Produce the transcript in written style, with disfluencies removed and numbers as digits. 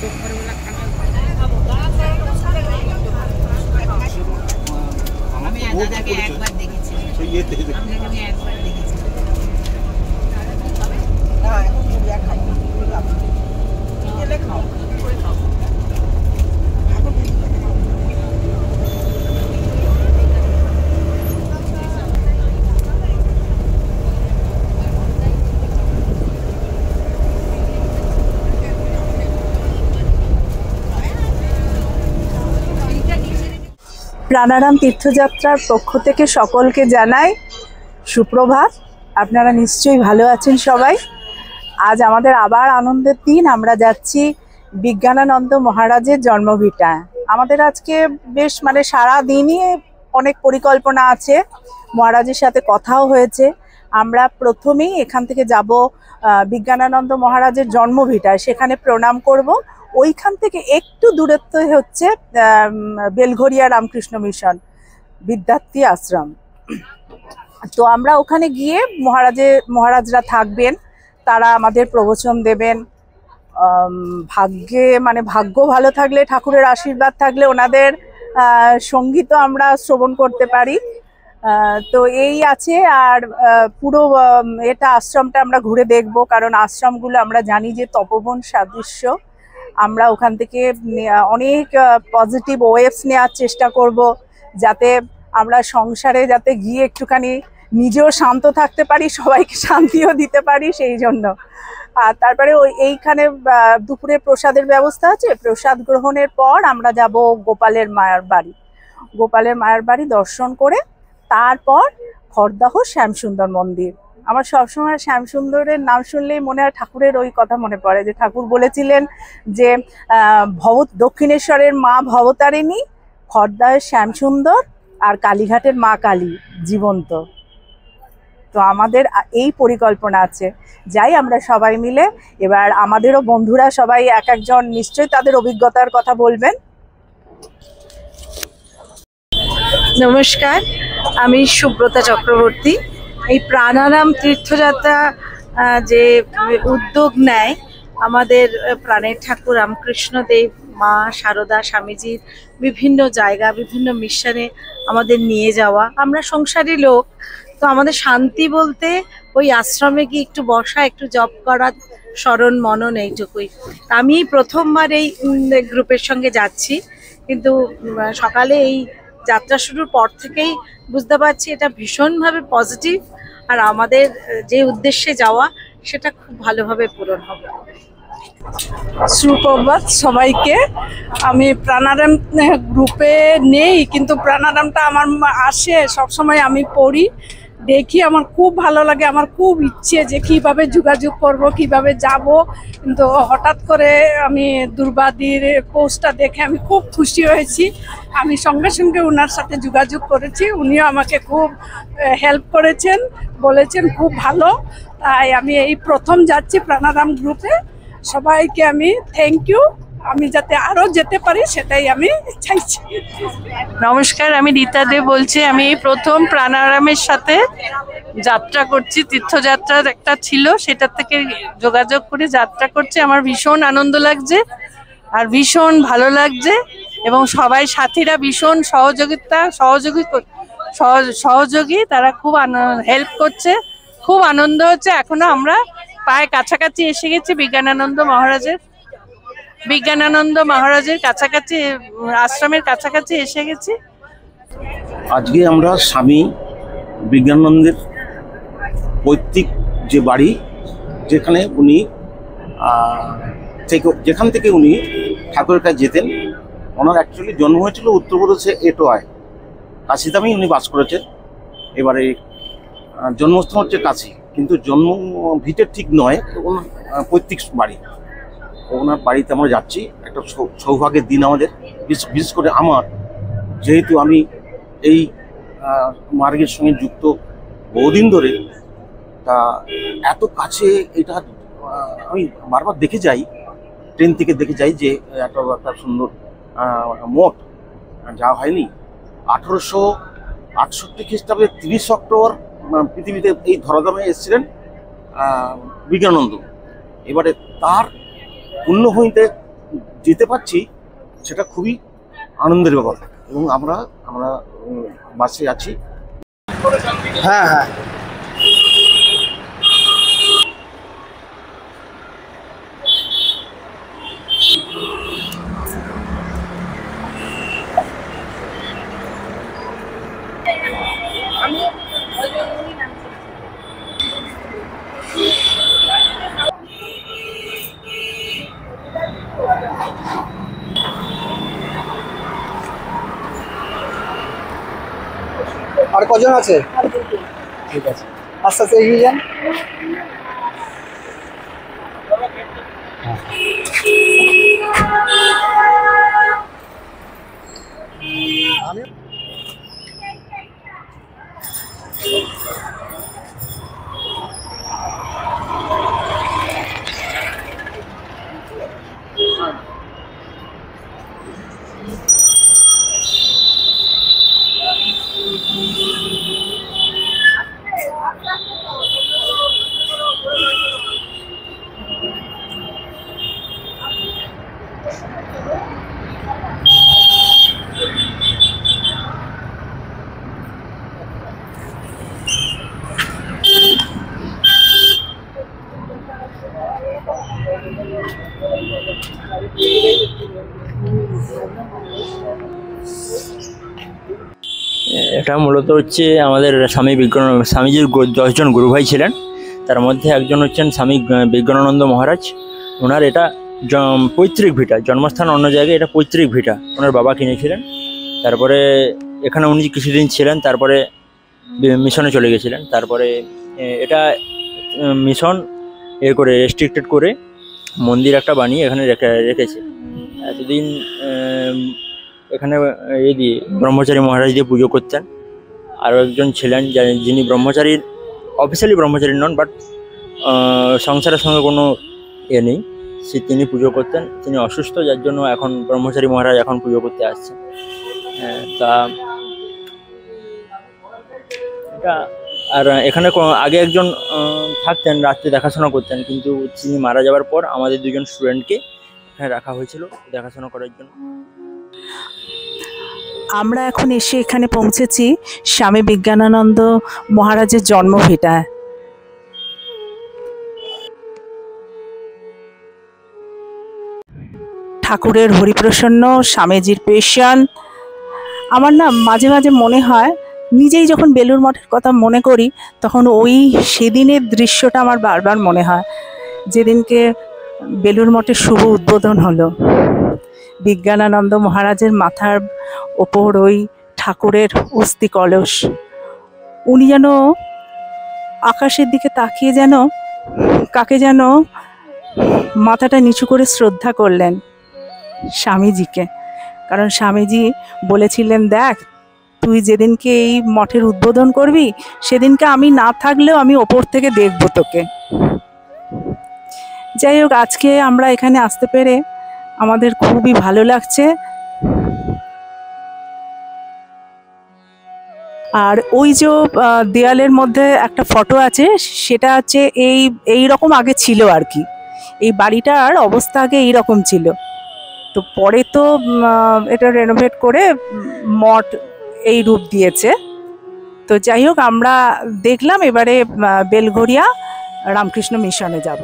একবার দেখেছি। প্রাণারাম তীর্থযাত্রার পক্ষ থেকে সকলকে জানাই সুপ্রভাত। আপনারা নিশ্চয়ই ভালো আছেন সবাই। আজ আমাদের আবার আনন্দের দিন। আমরা যাচ্ছি বিজ্ঞানানন্দ মহারাজের জন্মভিটায়। আমাদের আজকে বেশ সারা দিনই অনেক পরিকল্পনা আছে, মহারাজের সাথে কথাও হয়েছে। আমরা প্রথমেই এখান থেকে যাব বিজ্ঞানানন্দ মহারাজের জন্মভিটায়, সেখানে প্রণাম করব। ওইখান থেকে একটু দূরত্ব হচ্ছে বেলঘরিয়া রামকৃষ্ণ মিশন বিদ্যার্থী আশ্রম। তো আমরা ওখানে গিয়ে মহারাজরা থাকবেন, তারা আমাদের প্রবচন দেবেন। ভাগ্য ভালো থাকলে, ঠাকুরের আশীর্বাদ থাকলে ওনাদের সঙ্গীতও আমরা শ্রবণ করতে পারি। তো এই আছে। আর পুরো এটা আশ্রমটা আমরা ঘুরে দেখব, কারণ আশ্রমগুলো আমরা জানি যে তপবন সাদৃশ্য। আমরা ওখান থেকে অনেক পজিটিভ ওয়েভস নেওয়ার চেষ্টা করব, যাতে আমরা সংসারে যাতে গিয়ে একটুখানি নিজেও শান্ত থাকতে পারি, সবাইকে শান্তিও দিতে পারি সেই জন্য। আর তারপরে এইখানে দুপুরে প্রসাদের ব্যবস্থা আছে। প্রসাদ গ্রহণের পর আমরা যাব গোপালের মায়ের বাড়ি। গোপালের মায়ের বাড়ি দর্শন করে তারপর খড়দাহ শ্যামসুন্দর মন্দির। আমার সবসময় শ্যামসুন্দরের নাম শুনলেই মনে হয় ঠাকুরের ওই কথা মনে পড়ে, যে ঠাকুর বলেছিলেন যে দক্ষিণেশ্বরের মা ভবতারিণী, খড়দাহের শ্যামসুন্দর, আর কালীঘাটের মা কালী জীবন্ত। তো আমাদের এই পরিকল্পনা আছে, যাই আমরা সবাই মিলে। এবার আমাদেরও বন্ধুরা সবাই এক একজন নিশ্চয়ই তাদের অভিজ্ঞতার কথা বলবেন। নমস্কার, আমি সুব্রতা চক্রবর্তী। এই প্রাণারাম তীর্থযাত্রা যে উদ্যোগ নেয় আমাদের প্রাণের ঠাকুর রামকৃষ্ণদেব, মা শারদা, স্বামীজির বিভিন্ন জায়গা, বিভিন্ন মিশনে আমাদের নিয়ে যাওয়া। আমরা সংসারী লোক, তো আমাদের শান্তি বলতে ওই আশ্রমে গিয়ে একটু বসা, একটু জপ করা, স্মরণ মনন, এইটুকুই। আমি প্রথমবার এই গ্রুপের সঙ্গে যাচ্ছি, কিন্তু সকালে এই যাত্রা শুরুর পর থেকেই বুঝতে পারছি এটা ভীষণভাবে পজিটিভ, আর আমাদের যে উদ্দেশ্যে যাওয়া সেটা খুব ভালোভাবে পূরণ হবে। সুপ্রভাত সবাইকে। আমি প্রাণারাম গ্রুপে নেই, কিন্তু প্রাণারামটা আমার আসে সবসময়, আমি পড়ি, দেখি, আমার খুব ভালো লাগে। আমার খুব ইচ্ছে যে কিভাবে যোগাযোগ করব, কিভাবে যাব, কিন্তু হঠাৎ করে আমি দুর্বাদির পোস্টটা দেখে আমি খুব খুশি হয়েছি। আমি সঙ্গে সঙ্গে ওনার সাথে যোগাযোগ করেছি, উনিও আমাকে খুব হেল্প করেছেন, বলেছেন খুব ভালো। তাই আমি এই প্রথম যাচ্ছি প্রাণারাম গ্রুপে। সবাইকে আমি থ্যাংক ইউ। আমি যাতে আরও যেতে পারি সেটাই আমি চাইছি। নমস্কার, আমি রীতা দে বলছি। আমি এই প্রথম প্রাণারামের সাথে যাত্রা করছি। তীর্থযাত্রার একটা ছিল, সেটা থেকে যোগাযোগ করে যাত্রা করছি। আমার ভীষণ আনন্দ লাগছে আর ভীষণ ভালো লাগছে, এবং সবাই সাথীরা ভীষণ সহযোগী, তারা খুব হেল্প করছে, খুব আনন্দ হচ্ছে। এখনো আমরা প্রায় কাছাকাছি এসে গেছি বিজ্ঞানানন্দ মহারাজের কাছাকাছি, আশ্রমের কাছাকাছি এসে গেছি। আজকে আমরা স্বামী বিজ্ঞানানন্দের পৈতৃক যে বাড়ি, যেখানে উনি যেখান থেকে উনি ঠাকুরের কাছে যেতেন। ওনার অ্যাকচুয়ালি জন্ম হয়েছিল উত্তরপ্রদেশে এটোয়ায়, কাশিধামেই উনি বাস করেছেন। এবারে জন্মস্থান হচ্ছে কাশী, কিন্তু জন্ম ভিটের ঠিক নয়, ওনার পৈতৃক বাড়ি। ওনার বাড়িতে আমরা যাচ্ছি। একটা সৌভাগ্যের দিন আমাদের, বিশেষ করে আমার, যেহেতু আমি এই মার্গের সঙ্গে যুক্ত বহুদিন ধরে। তা এত কাছে এটা আমি বারবার দেখে যাই, ট্রেন থেকে দেখে যাই যে একটা সুন্দর মঠ। যাওয়া হয়নি। 1868 খ্রিস্টাব্দে 30 অক্টোবর পৃথিবীতে এই ধরাধামে এসেছিলেন বিজ্ঞানানন্দ। এবারে তার পুণ্যভূমিতে যেতে পারছি সেটা খুবই আনন্দের ব্যাপার। এবং আমরা বাসে আছি। হ্যাঁ হ্যাঁ আর কজন আছে? ঠিক আছে, আস্তে আস্তে এগিয়ে যান। এটা মূলত হচ্ছে আমাদের স্বামীজির 10 জন গুরু ভাই ছিলেন। তার মধ্যে একজন হচ্ছেন স্বামী বিজ্ঞানানন্দ মহারাজ। ওনার এটা পৈতৃক ভিটা, জন্মস্থান অন্য জায়গায়, এটা পৈতৃক ভিটা ওনার বাবা কিনেছিলেন। তারপরে এখানে উনি কিছুদিন ছিলেন, তারপরে মিশনে চলে গেছিলেন। তারপরে এটা মিশন করে রেস্ট্রিক্টেড করে মন্দির একটা বানিয়ে এখানে রেখেছে। এতদিন এখানে দিয়ে ব্রহ্মচারী মহারাজ দিয়ে পুজো করতেন। আরও একজন ছিলেন যিনি ব্রহ্মচারীর, অফিসিয়ালি ব্রহ্মচারী নন, বাট সংসারের সঙ্গে কোনো নেই, তিনি পুজো করতেন। তিনি অসুস্থ, যার জন্য এখন ব্রহ্মচারী মহারাজ এখন পুজো করতে আসছেন। তা এটা আর এখানে আগে একজন থাকতেন, রাত্রে দেখাশোনা করতেন, কিন্তু তিনি মারা যাওয়ার পর আমাদের 2 জন স্টুডেন্টকে এখানে রাখা হয়েছিল দেখাশোনা করার জন্য। আমরা এখন এসে এখানে পৌঁছেছি স্বামী বিজ্ঞানানন্দ মহারাজের জন্মভিটায়। ঠাকুরের হরিপ্রসন্ন, স্বামীজির পেশন। আমার না মাঝে মাঝে মনে হয়, নিজেই যখন বেলুড় মঠের কথা মনে করি তখন ওই সেদিনের দৃশ্যটা আমার বারবার মনে হয়, যেদিনকে বেলুড় মঠের শুভ উদ্বোধন হলো। বিজ্ঞানানন্দ মহারাজের মাথার ওপর ওই ঠাকুরের অস্থি কলস, উনি যেন আকাশের দিকে তাকিয়ে যেন কাকে যেন মাথাটা নিচু করে শ্রদ্ধা করলেন, স্বামীজিকে। কারণ স্বামীজি বলেছিলেন, দেখ তুই যেদিনকে এই মঠের উদ্বোধন করবি সেদিনকে আমি না থাকলেও আমি ওপর থেকে দেখব তোকে। যাই হোক, আজকে আমরা এখানে আসতে পেরে আমাদের খুবই ভালো লাগছে। আর ওই যে দেয়ালের মধ্যে একটা ফটো আছে, সেটা হচ্ছে এই রকম আগে ছিল আর কি। এই বাড়িটার অবস্থা আগে এইরকম ছিল, তো পরে তো এটা রেনোভেট করে মঠ এই রূপ দিয়েছে। তো যাই হোক, আমরা দেখলাম, এবারে বেলঘরিয়া রামকৃষ্ণ মিশনে যাব।